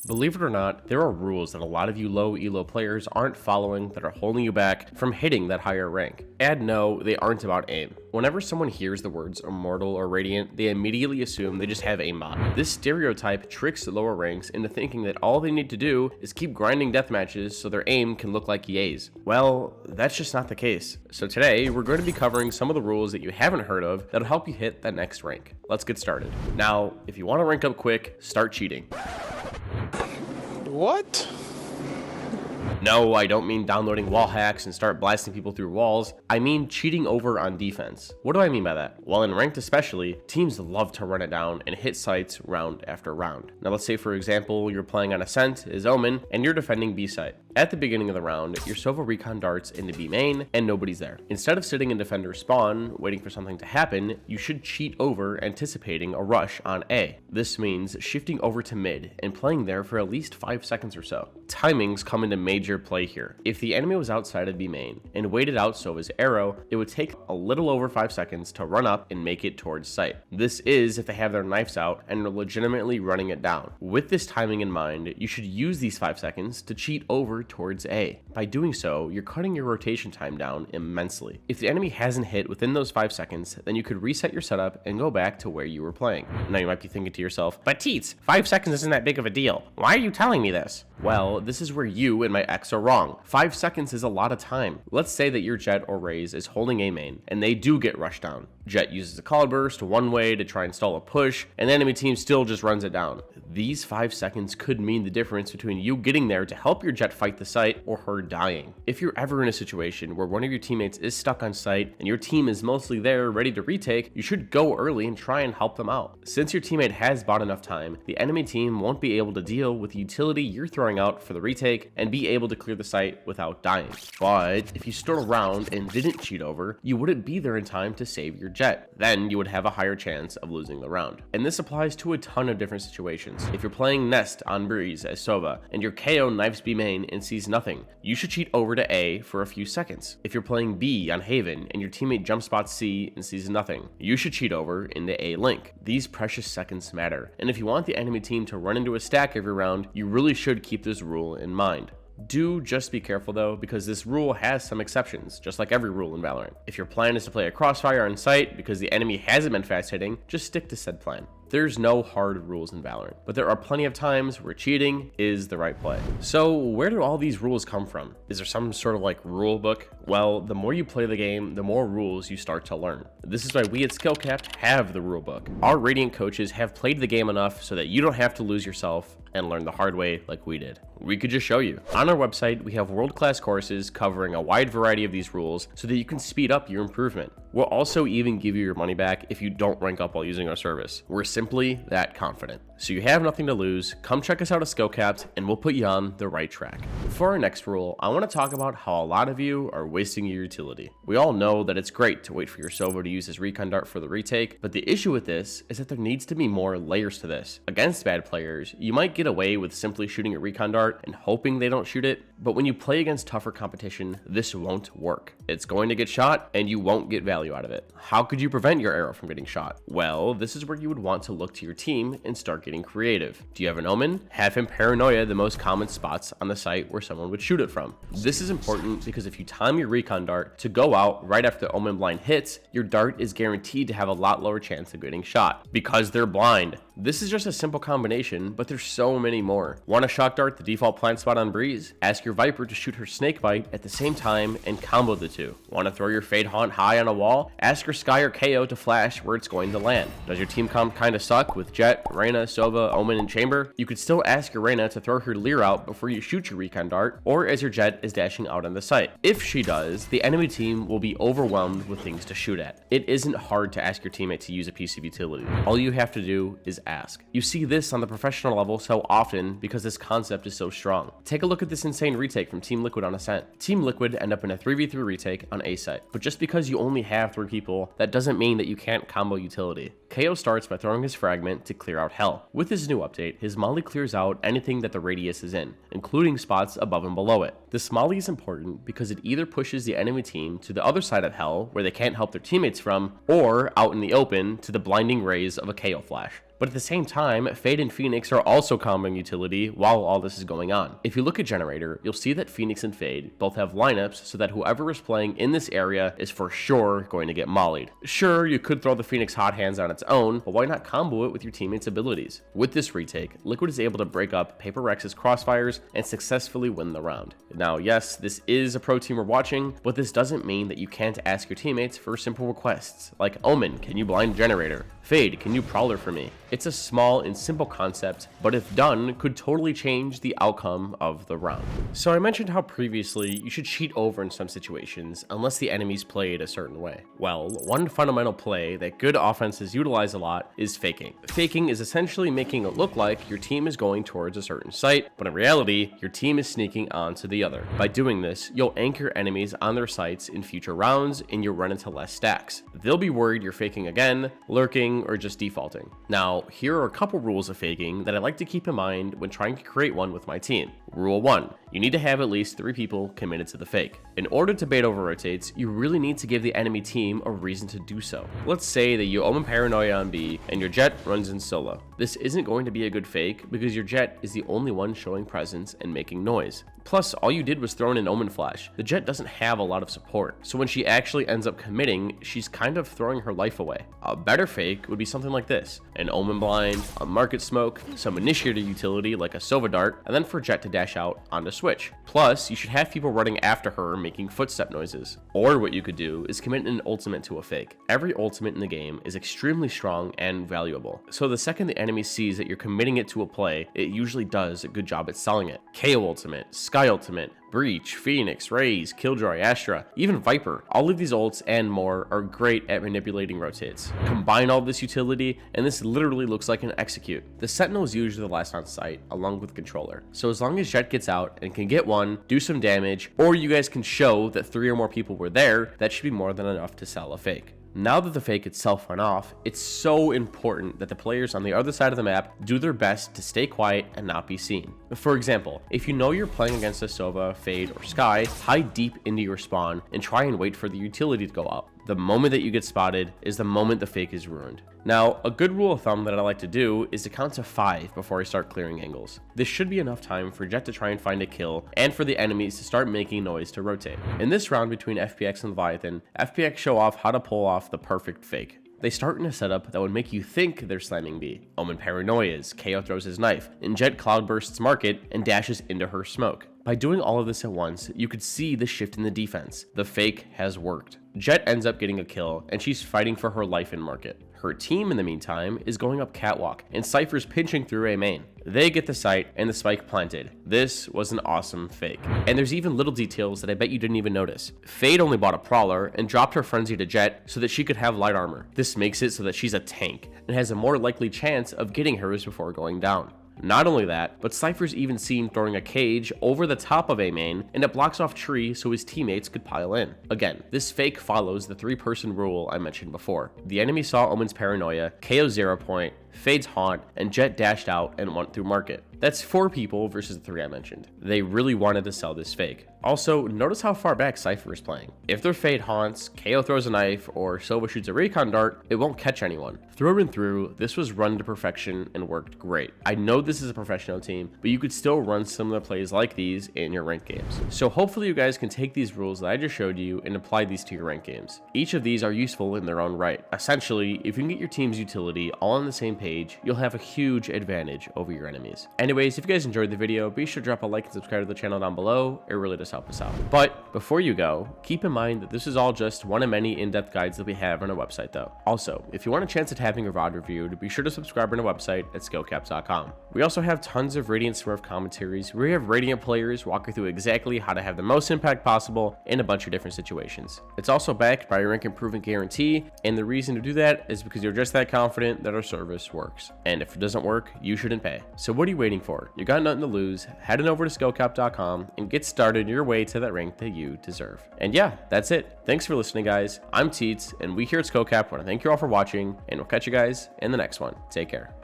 Believe it or not, there are rules that a lot of you low elo players aren't following that are holding you back from hitting that higher rank. And no, they aren't about aim. Whenever someone hears the words Immortal or Radiant, they immediately assume they just have aim mod. This stereotype tricks lower ranks into thinking that all they need to do is keep grinding deathmatches so their aim can look like EA's. Well, that's just not the case. So today, we're going to be covering some of the rules that you haven't heard of that'll help you hit that next rank. Let's get started. Now, if you want to rank up quick, start cheating. What? No, I don't mean downloading wall hacks and start blasting people through walls. I mean cheating over on defense. What do I mean by that? Well, in ranked especially, teams love to run it down and hit sites round after round. Now let's say for example, you're playing on Ascent as Omen and you're defending B site. At the beginning of the round, your Sova recon darts into B main and nobody's there. Instead of sitting in defender spawn, waiting for something to happen, you should cheat over anticipating a rush on A. This means shifting over to mid and playing there for at least 5 seconds or so. Timings come into major play here. If the enemy was outside of B main and waited out Sova's arrow, it would take a little over 5 seconds to run up and make it towards site. This is if they have their knives out and are legitimately running it down. With this timing in mind, you should use these 5 seconds to cheat over towards A. By doing so, you're cutting your rotation time down immensely. If the enemy hasn't hit within those 5 seconds, then you could reset your setup and go back to where you were playing. Now you might be thinking to yourself, but Teets, 5 seconds isn't that big of a deal. Why are you telling me this? Well, this is where you and my ex are wrong. 5 seconds is a lot of time. Let's say that your Jett or Raze is holding A main, and they do get rushed down. Jett uses a cloud burst one way to try and stall a push, and the enemy team still just runs it down. These 5 seconds could mean the difference between you getting there to help your Jett fight the site or her dying. If you're ever in a situation where one of your teammates is stuck on site and your team is mostly there ready to retake, you should go early and try and help them out. Since your teammate has bought enough time, the enemy team won't be able to deal with the utility you're throwing out for the retake and be able to clear the site without dying. But if you stood around and didn't cheat over, you wouldn't be there in time to save your Jett. Then you would have a higher chance of losing the round. And this applies to a ton of different situations. If you're playing Nest on Breeze as Sova and your KO knifes B main and sees nothing, you should cheat over to A for a few seconds. If you're playing B on Haven and your teammate jump spots C and sees nothing, you should cheat over into A link. These precious seconds matter, and if you want the enemy team to run into a stack every round, you really should keep this rule in mind. Do just be careful though, because this rule has some exceptions, just like every rule in Valorant. If your plan is to play a crossfire on site because the enemy hasn't been fast hitting, just stick to said plan. There's no hard rules in Valorant, but there are plenty of times where cheating is the right play. So where do all these rules come from? Is there some sort of like rule book? Well, the more you play the game, the more rules you start to learn. This is why we at SkillCapped have the rule book. Our Radiant coaches have played the game enough so that you don't have to lose yourself and learn the hard way like we did. We could just show you. On our website, we have world-class courses covering a wide variety of these rules so that you can speed up your improvement. We'll also even give you your money back if you don't rank up while using our service. We're simply that confident. So you have nothing to lose. Come check us out at SkillCapped and we'll put you on the right track. For our next rule, I want to talk about how a lot of you are wasting your utility. We all know that it's great to wait for your Sova to use his recon dart for the retake, but the issue with this is that there needs to be more layers to this. Against bad players, you might get away with simply shooting a recon dart and hoping they don't shoot it, but when you play against tougher competition, this won't work. It's going to get shot and you won't get value out of it. How could you prevent your arrow from getting shot? Well, this is where you would want to look to your team and start getting creative. Do you have an Omen? Have him paranoia the most common spots on the site where someone would shoot it from. This is important because if you time your recon dart to go out right after the Omen blind hits, your dart is guaranteed to have a lot lower chance of getting shot because they're blind. This is just a simple combination, but there's so many more. Want to shock dart the default plant spot on Breeze? Ask your Viper to shoot her snake bite at the same time and combo the two. Want to throw your Fade Haunt high on a wall? Ask your Sky or KO to flash where it's going to land. Does your team comp kinda suck with Jett, Reyna, Sova, Omen, and Chamber? You could still ask your Reyna to throw her Leer out before you shoot your recon dart, or as your Jett is dashing out on the site. If she does, the enemy team will be overwhelmed with things to shoot at. It isn't hard to ask your teammate to use a piece of utility. All you have to do is ask. You see this on the professional level so often because this concept is so strong. Take a look at this insane retake from Team Liquid on Ascent. Team Liquid end up in a 3v3 retake on A site, but just because you only have 3 people, that doesn't mean that you can't combo utility. KO starts by throwing his fragment to clear out hell. With his new update, his molly clears out anything that the radius is in, including spots above and below it. This molly is important because it either pushes the enemy team to the other side of hell where they can't help their teammates from, or out in the open to the blinding rays of a KO flash. But at the same time, Fade and Phoenix are also comboing utility while all this is going on. If you look at Generator, you'll see that Phoenix and Fade both have lineups so that whoever is playing in this area is for sure going to get mollied. Sure, you could throw the Phoenix hot hands on its own, but why not combo it with your teammates' abilities? With this retake, Liquid is able to break up Paper Rex's crossfires and successfully win the round. Now, yes, this is a pro team we're watching, but this doesn't mean that you can't ask your teammates for simple requests, like Omen, can you blind Generator? Fade, can you Prowler for me? It's a small and simple concept, but if done, could totally change the outcome of the round. So I mentioned how previously you should cheat over in some situations unless the enemies played a certain way. Well, one fundamental play that good offenses utilize a lot is faking. Faking is essentially making it look like your team is going towards a certain site, but in reality, your team is sneaking onto the other. By doing this, you'll anchor enemies on their sites in future rounds and you'll run into less stacks. They'll be worried you're faking again, lurking, or just defaulting. Now, here are a couple rules of faking that I like to keep in mind when trying to create one with my team. Rule 1. You need to have at least 3 people committed to the fake. In order to bait over rotates, you really need to give the enemy team a reason to do so. Let's say that you Omen Paranoia on B and your Jett runs in solo. This isn't going to be a good fake because your Jett is the only one showing presence and making noise. Plus, all you did was throw in an Omen flash. The Jett doesn't have a lot of support, so when she actually ends up committing, she's kind of throwing her life away. A better fake would be something like this: an Omen blind, a market smoke, some initiator utility like a Sova dart, and then for Jett to dash out onto switch. Plus, you should have people running after her making footstep noises. Or what you could do is commit an ultimate to a fake. Every ultimate in the game is extremely strong and valuable, so the second the enemy sees that you're committing it to a play, it usually does a good job at selling it. KO ultimate, Sky ultimate, Breach, Phoenix, Raze, Killjoy, Astra, even Viper. All of these ults and more are great at manipulating rotates. Combine all this utility and this literally looks like an execute. The Sentinel is usually the last on site along with controller. So as long as Jett gets out and can get one, do some damage, or you guys can show that 3 or more people were there, that should be more than enough to sell a fake. Now that the fake itself went off, it's so important that the players on the other side of the map do their best to stay quiet and not be seen. For example, if you know you're playing against a Sova, Fade, or Sky, hide deep into your spawn and try and wait for the utility to go up. The moment that you get spotted is the moment the fake is ruined. Now, a good rule of thumb that I like to do is to count to 5 before I start clearing angles. This should be enough time for Jett to try and find a kill and for the enemies to start making noise to rotate. In this round between FPX and Leviathan, FPX show off how to pull off the perfect fake. They start in a setup that would make you think they're slamming B. Omen Paranoias, KO throws his knife, and Jett cloudbursts market and dashes into her smoke. By doing all of this at once, you could see the shift in the defense. The fake has worked. Jett ends up getting a kill, and she's fighting for her life in market. Her team, in the meantime, is going up catwalk, and Cypher's pinching through A main. They get the site and the spike planted. This was an awesome fake. And there's even little details that I bet you didn't even notice. Fade only bought a Prowler and dropped her Frenzy to Jett so that she could have light armor. This makes it so that she's a tank and has a more likely chance of getting hers before going down. Not only that, but Cypher's even seen throwing a cage over the top of A main, and it blocks off tree so his teammates could pile in. Again, this fake follows the 3-person rule I mentioned before. The enemy saw Omen's Paranoia, KO 0 point, Fade's Haunt, and Jett dashed out and went through market. That's 4 people versus the 3 I mentioned. They really wanted to sell this fake. Also, notice how far back Cypher is playing. If their Fade haunts, KO throws a knife, or Sova shoots a recon dart, it won't catch anyone. Through and through, this was run to perfection and worked great. I know this is a professional team, but you could still run similar plays like these in your ranked games. So hopefully you guys can take these rules that I just showed you and apply these to your ranked games. Each of these are useful in their own right. Essentially, if you can get your team's utility all on the same page, you'll have a huge advantage over your enemies. Anyways, if you guys enjoyed the video, be sure to drop a like and subscribe to the channel down below. It really does help us out. But before you go, keep in mind that this is all just one of many in-depth guides that we have on our website though. Also, if you want a chance at having your VOD reviewed, be sure to subscribe on our website at SkillCapped.com. We also have tons of Radiant Smurf commentaries where we have Radiant players walking through exactly how to have the most impact possible in a bunch of different situations. It's also backed by a rank improvement guarantee, and the reason to do that is because you're just that confident that our service works. And if it doesn't work, you shouldn't pay. So what are you waiting for? You got nothing to lose. Head on over to SkillCapped.com and get started your way to that rank that you deserve. And yeah, that's it. Thanks for listening, guys. I'm Teets, and we here at SkillCapped want to thank you all for watching, and we'll catch you guys in the next one. Take care.